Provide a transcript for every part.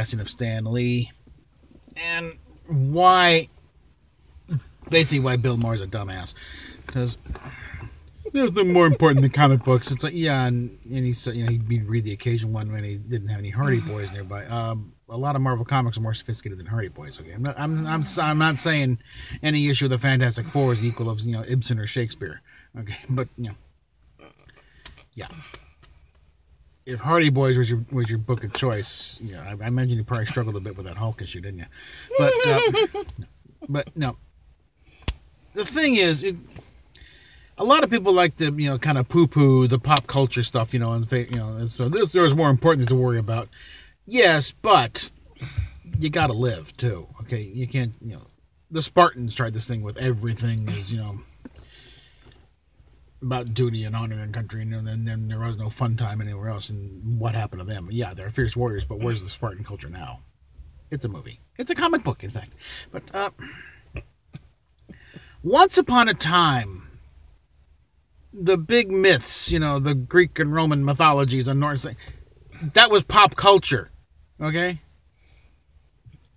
passing of Stan Lee, and basically why Bill Maher's a dumbass, because there's no more important than comic books. It's like, yeah, and he said, he'd read the occasional one when he didn't have any Hardy Boys nearby. A lot of Marvel comics are more sophisticated than Hardy Boys. Okay, I'm not saying any issue of the Fantastic Four is equal of Ibsen or Shakespeare. Okay, but yeah. If Hardy Boys was your book of choice, I imagine you probably struggled a bit with that Hulk issue, didn't you? But no. The thing is, a lot of people like to kind of poo-poo the pop culture stuff, so there's more important things to worry about. Yes, but you got to live too. Okay, you can't. The Spartans tried this thing with everything is about duty and honor and country, and then there was no fun time anywhere else. And what happened to them? Yeah, they're fierce warriors, but where's the Spartan culture now? It's a movie. It's a comic book, in fact. But once upon a time, the big myths, the Greek and Roman mythologies and Norse, that was pop culture. Okay?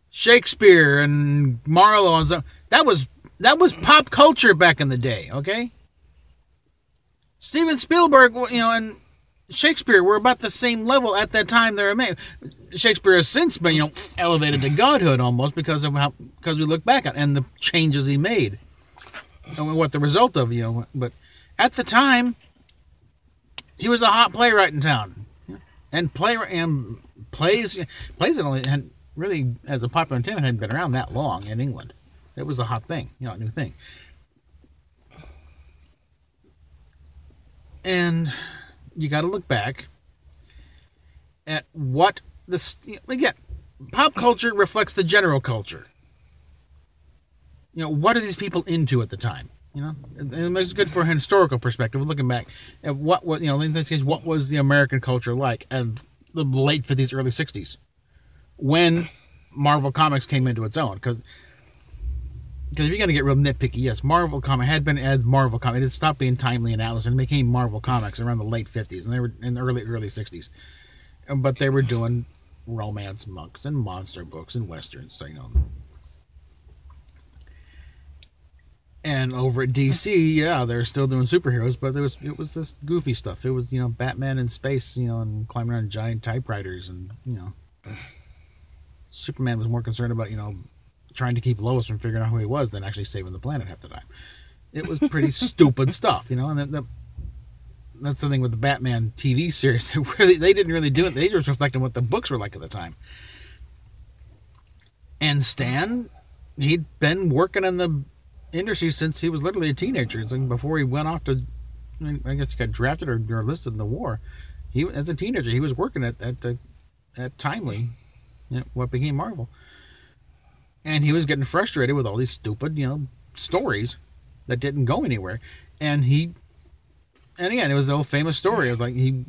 Shakespeare and Marlowe and stuff, that was pop culture back in the day, okay? Steven Spielberg, and Shakespeare were about the same level at that time they were made. Shakespeare has since been, elevated to godhood almost because we look back at and the changes he made and what the result of, but at the time he was a hot playwright in town, and plays that only had really, as a popular entertainment, hadn't been around that long in England. It was a hot thing, a new thing. And you got to look back at what again, pop culture reflects the general culture. What are these people into at the time? And it's good for a historical perspective, looking back at what in this case, what was the American culture like in the late 50s, early 60s, when Marvel Comics came into its own. Because if you're going to get real nitpicky, yes, Marvel Comics had been as Marvel Comics. It stopped being Timely and Atlas and became Marvel Comics around the late 50s, and they were in the early 60s. But they were doing romance monks and monster books and westerns, so And over at DC, yeah, they're still doing superheroes, but it was this goofy stuff. It was Batman in space, and climbing around giant typewriters, and Superman was more concerned about trying to keep Lois from figuring out who he was than actually saving the planet half the time. It was pretty stupid stuff, and that's the thing with the Batman TV series. They didn't really do it. They just reflected what the books were like at the time. And Stan, he'd been working in the industry since he was literally a teenager. It's like before he went off to, I guess he got drafted or enlisted in the war. As a teenager, he was working at Timely, what became Marvel. And he was getting frustrated with all these stupid, stories that didn't go anywhere. And again, it was the old famous story. It was like he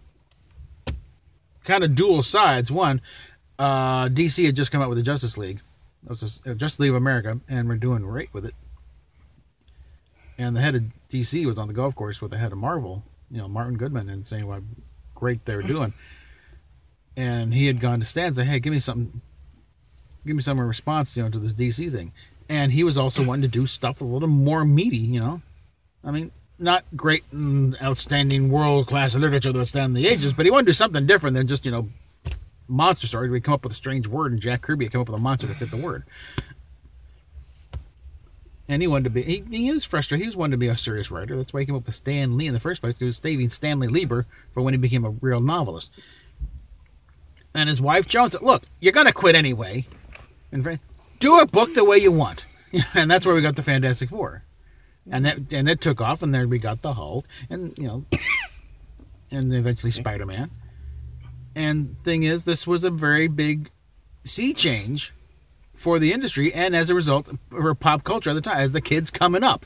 kind of dual sides. One, DC had just come out with the Justice League. It was Justice League of America, and we're doing great with it. And the head of DC was on the golf course with the head of Marvel, Martin Goodman, and saying what great they were doing. And he had gone to Stan and said, hey, give me some response, to this DC thing. And he was also wanting to do stuff a little more meaty, I mean, not great and outstanding world-class literature that would stand the ages, but he wanted to do something different than just, monster stories where he'd come up with a strange word and Jack Kirby had come up with a monster to fit the word. And he wanted to be, he was frustrated. He was wanting to be a serious writer. That's why he came up with Stan Lee in the first place. He was saving Stanley Lieber for when he became a real novelist. And his wife, Joan, said, look, you're going to quit anyway. And do a book the way you want. And that's where we got the Fantastic Four. And that took off, and then we got the Hulk, and, and eventually Spider-Man. And thing is, this was a very big sea change for the industry, and as a result, for pop culture at the time, as the kids coming up.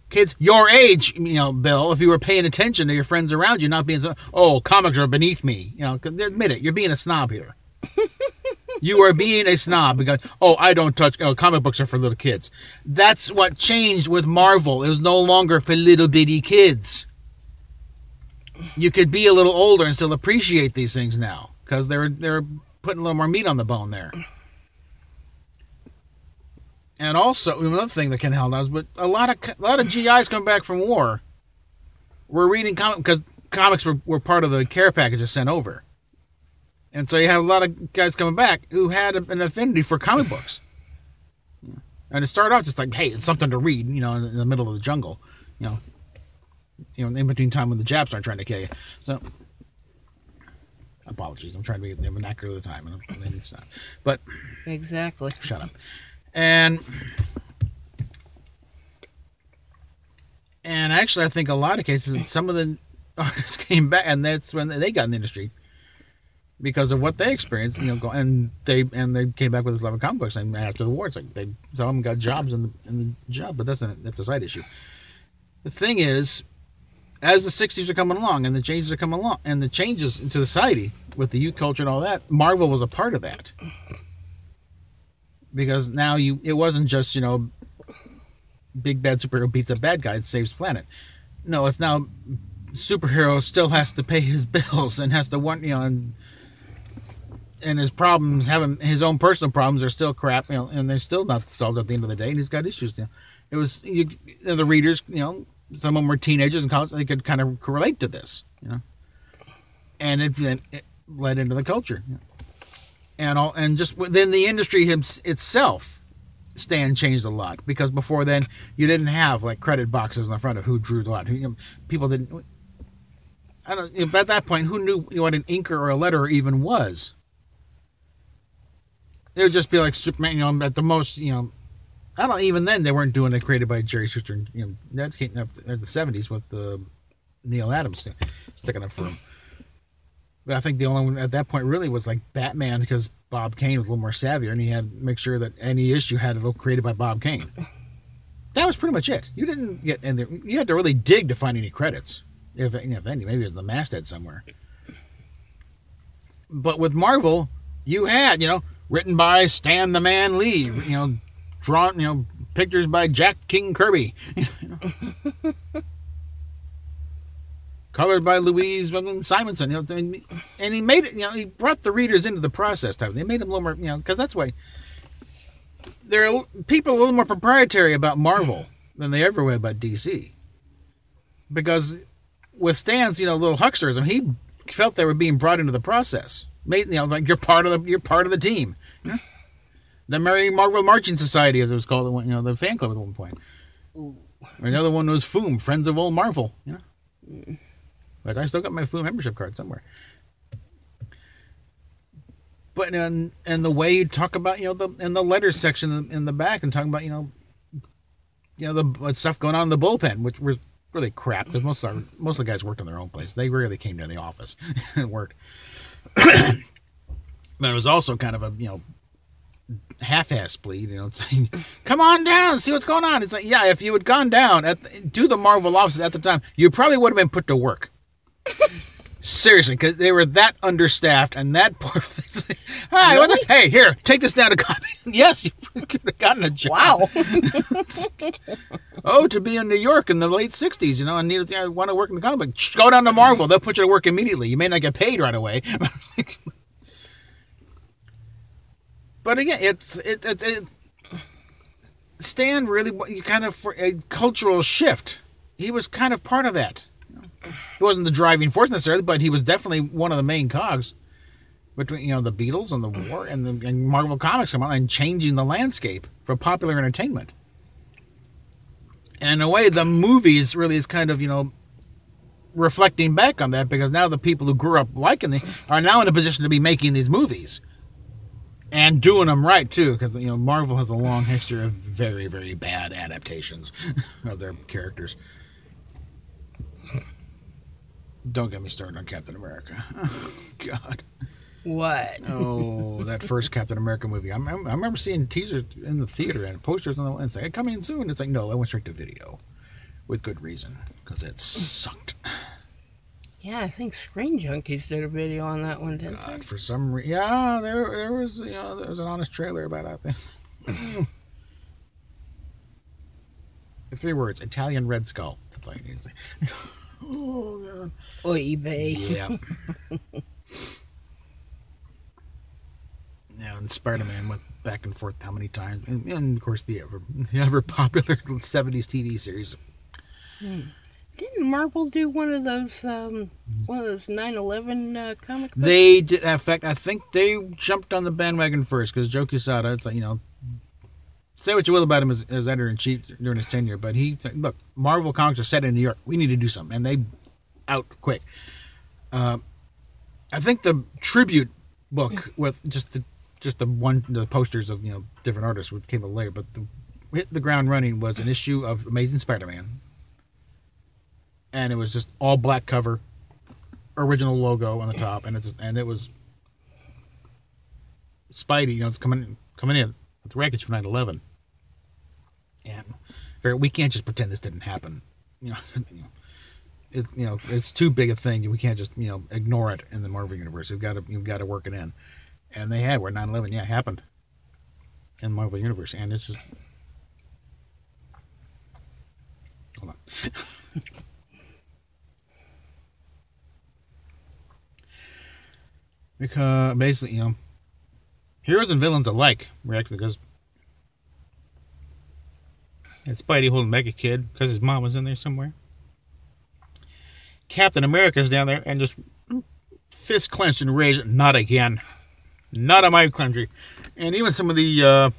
Kids your age, Bill, if you were paying attention to your friends around you, not being so, oh, comics are beneath me. Admit it, you're being a snob here. You are being a snob because, I don't touch, comic books are for little kids. That's what changed with Marvel. It was no longer for little bitty kids. You could be a little older and still appreciate these things now because they're putting a little more meat on the bone there. And also, another thing that Ken Hall does, but a lot of GIs coming back from war were reading comics, because comics were part of the care packages sent over. And so you have a lot of guys coming back who had an affinity for comic books. And it started off just like, hey, it's something to read, in the middle of the jungle, in between time when the Japs aren't trying to kill you. So, apologies, I'm trying to be the vernacular of the time, and it's not. But exactly. Shut up. And actually, I think a lot of cases, some of the artists came back, and that's when they got in the industry because of what they experienced. And they came back with this love of comic books. And after the war, it's like some of them got jobs in the job, but that's a side issue. The thing is, as the '60s are coming along, and the changes are coming along, and the changes into society with the youth culture and all that, Marvel was a part of that. Because now it wasn't just, big bad superhero beats a bad guy and saves the planet. No, it's now superhero still has to pay his bills and has to and his problems, having his own personal problems, are still crap, and they're still not solved at the end of the day, and he's got issues. It was the readers, some of them were teenagers in college, they could kind of relate to this, and it led into the culture. And just within the industry itself, Stan changed a lot, because before then you didn't have like credit boxes in the front of who drew what. People didn't. At that point, who knew what an inker or a letterer even was? It would just be like Superman. At the most, even then they weren't doing it created by Jerry Schuster. That came up in the '70s with Neil Adams sticking up for him. But I think the only one at that point really was like Batman, because Bob Kane was a little more savvier, and he had to make sure that any issue had to look created by Bob Kane. That was pretty much it. You didn't get in there. You had to really dig to find any credits, if any. Maybe it was the masthead somewhere. But with Marvel, you had written by Stan the Man Lee, drawn pictures by Jack King Kirby. Colored by Louise Simonson, and he made it. He brought the readers into the process. They made them a little more, because that's why people are a little more proprietary about Marvel than they ever were about DC. Because with Stan's, little hucksterism, he felt they were being brought into the process. Made, like you're part of the team. The Merry Marvel Marching Society, as it was called, the fan club at one point. Ooh. Or another one was FOOM, Friends of Old Marvel. Like, I still got my FOOM membership card somewhere. But and the way you talk about in the letters section in the back, and talking about the stuff going on in the bullpen, which was really crap, because most of the guys worked in their own place. They rarely came to the office and worked. But it was also kind of a half-ass bleed, saying, come on down, see what's going on. It's like, yeah, if you had gone down to the Marvel offices at the time, you probably would have been put to work. Seriously, because they were that understaffed and that poor. Hi, really? Hey, here, take this down to copy. Yes, you could have gotten a job. Wow. To be in New York in the late '60s, and I want to work in the comic book. Go down to Marvel; they'll put you to work immediately. You may not get paid right away. But again, it's Stan really kind of for a cultural shift. He was kind of part of that. He wasn't the driving force necessarily, but he was definitely one of the main cogs between the Beatles and the war and Marvel Comics come on and changing the landscape for popular entertainment. And in a way, the movies really is kind of reflecting back on that, because now the people who grew up liking them are now in a position to be making these movies. And doing them right, too, because, Marvel has a long history of very, very bad adaptations of their characters. Don't get me started on Captain America. Oh, God. What? Oh, that first Captain America movie. I remember seeing teasers in the theater and posters on the and saying, coming soon. It's like, no, I went straight to video. With good reason, because it sucked. Yeah, I think Screen Junkies did a video on that one, didn't they? For some reason, yeah, there was there was an honest trailer about that thing. 3 words: Italian Red Skull. That's all you need to say. Oh God. Oy vey. Yeah. and Spider-Man went back and forth how many times, and of course the ever popular 70s TV series. Didn't Marvel do one of those 9/11 comic books? They did. In fact, I think they jumped on the bandwagon first because Joe Quesada, it's like, say what you will about him as editor-in-chief during his tenure, but he said, look, Marvel Comics are set in New York. We need to do something. And they out quick. I think the tribute book with just the posters of, different artists came a later, but hit the ground running was an issue of Amazing Spider-Man. And it was just all black cover, original logo on the top, and it was Spidey, it's coming in with the wreckage from 9/11. And we can't just pretend this didn't happen. It's too big a thing. We can't just ignore it in the Marvel universe. You've got to work it in, and they had where 9/11 happened in the Marvel universe, and it's just hold on. Because basically, heroes and villains alike react because it's Spidey holding back a kid because his mom was in there somewhere. Captain America's down there and just fist clenched in rage. Not again. Not in my country. And even some of the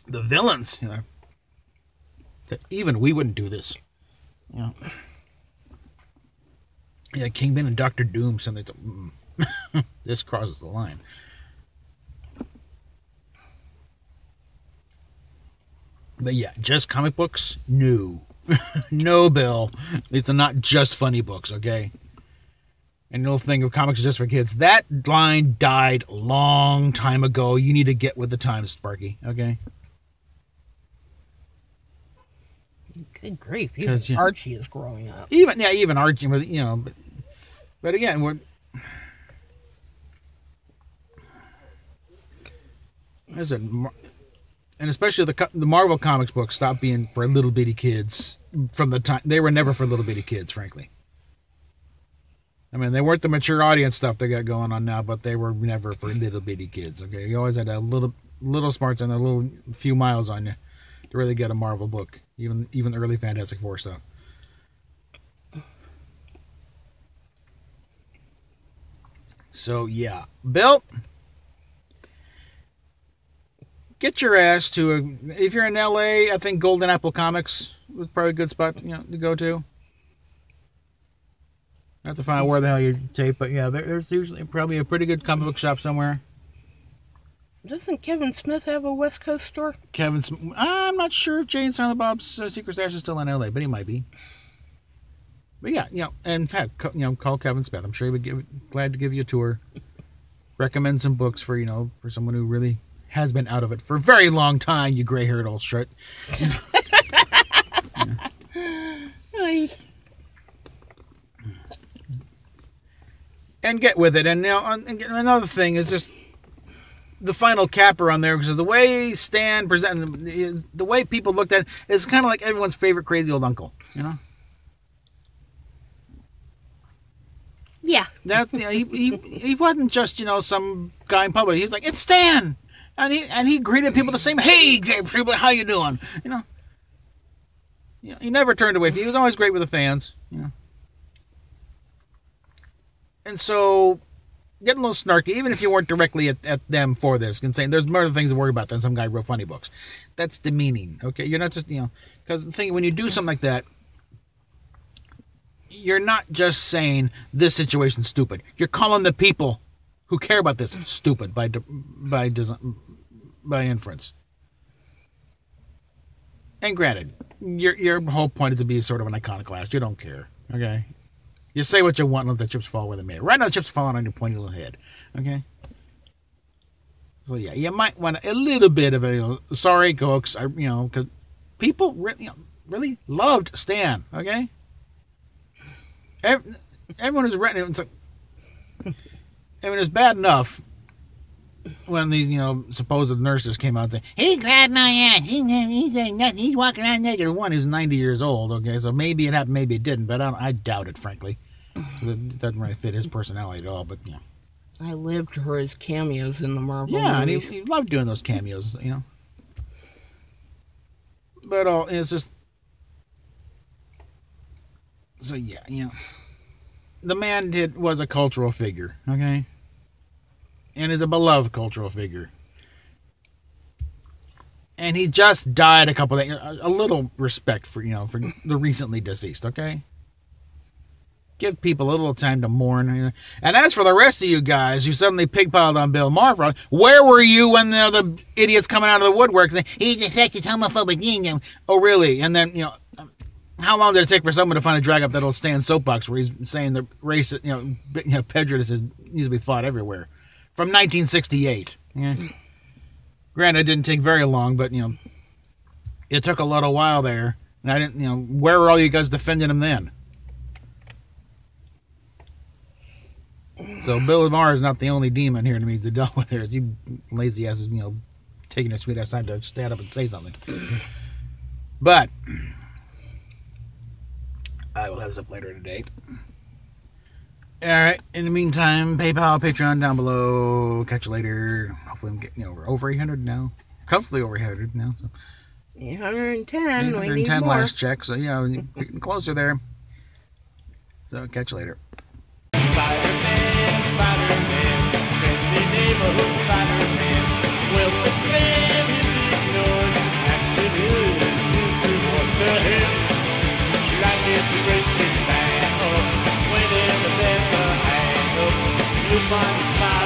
villains, that even we wouldn't do this. Yeah, Kingpin and Doctor Doom, something. This crosses the line. But yeah, just comic books? No. No, Bill. These are not just funny books, okay? And the little thing of comics are just for kids. That line died a long time ago. You need to get with the times, Sparky, okay? Good grief. Even Archie is growing up. Even Archie, but again, we're... As and especially the Marvel Comics books stopped being for little bitty kids from the time they were never for little bitty kids, frankly. I mean, they weren't the mature audience stuff they got going on now, but they were never for little bitty kids. Okay, you always had a little smarts and a little few miles on you to really get a Marvel book, even the early Fantastic Four stuff. So yeah, Bill. Get your ass to if you're in LA, I think Golden Apple Comics was probably a good spot, to go to. I have to find out where the hell you tape, but yeah, there's usually probably a pretty good comic book shop somewhere. Doesn't Kevin Smith have a West Coast store? I'm not sure if Jay and Silent Bob's Secret Stash is still in LA, but he might be. But yeah, and in fact, call Kevin Smith. I'm sure he would be glad to give you a tour. Recommend some books for for someone who really has been out of it for a very long time, you gray-haired old shit. And get with it. And now, another thing is just the final capper on there, because the way Stan presented, the way people looked at it, is kind of like everyone's favorite crazy old uncle, Yeah. That's he wasn't just some guy in public. He was like, it's Stan. And he greeted people the same. Hey, people, how you doing? He never turned away. He was always great with the fans. And so, getting a little snarky, even if you weren't directly at them for this, and saying there's more things to worry about than some guy wrote funny books. That's demeaning. Okay, you're not just because the thing when you do something like that, you're not just saying this situation's stupid. You're calling the people who care about this stupid by inference. And granted, your whole point is to be sort of an iconoclast. You don't care, okay? You say what you want and let the chips fall where they may. Right now, the chips are falling on your pointy little head, okay? So yeah, you might want a little bit of a sorry, folks. Because people really loved Stan, okay? Everyone who's written it, it's like. I mean, it's bad enough when these, supposed nurses came out and said, he grabbed my ass. He's saying nothing. He's walking around naked. One who's 90 years old, okay? So maybe it happened, maybe it didn't, but I doubt it, frankly. It doesn't really fit his personality at all, but, I lived for his cameos in the Marvel Yeah, and movies. he loved doing those cameos, you know. But it's just so yeah, you know, the man was a cultural figure, okay, and is a beloved cultural figure. And he just died a couple of days. A little respect for for the recently deceased, okay? Give people a little time to mourn. And as for the rest of you guys who suddenly pigpiled on Bill Maher, where were you when the idiots coming out of the woodwork saying, he's a sexist, homophobic, oh, really? And then, how long did it take for someone to finally drag up that old Stan soapbox where he's saying that race, prejudice needs to be fought everywhere? From 1968. Yeah. Granted, it didn't take very long, but, it took a little while there. And I didn't, where were all you guys defending him then? So Bill Maher is not the only demon here to me to deal with here. You lazy asses, taking a sweet ass time to stand up and say something. But I will have this up later today. Alright, in the meantime, PayPal, Patreon down below. Catch you later. Hopefully I'm getting, we're over 800 now. Comfortably over 800 now. So. 810. 810 we need more. last check, so yeah, we're getting closer there. So catch you later. Spider-Man, Spider-Man, friendly neighborhood Spider-Man. Well, the plan is ignored, action is reward to him. Like it's a great big bang up, whenever there's a hang up, you'll find a Spider-Man.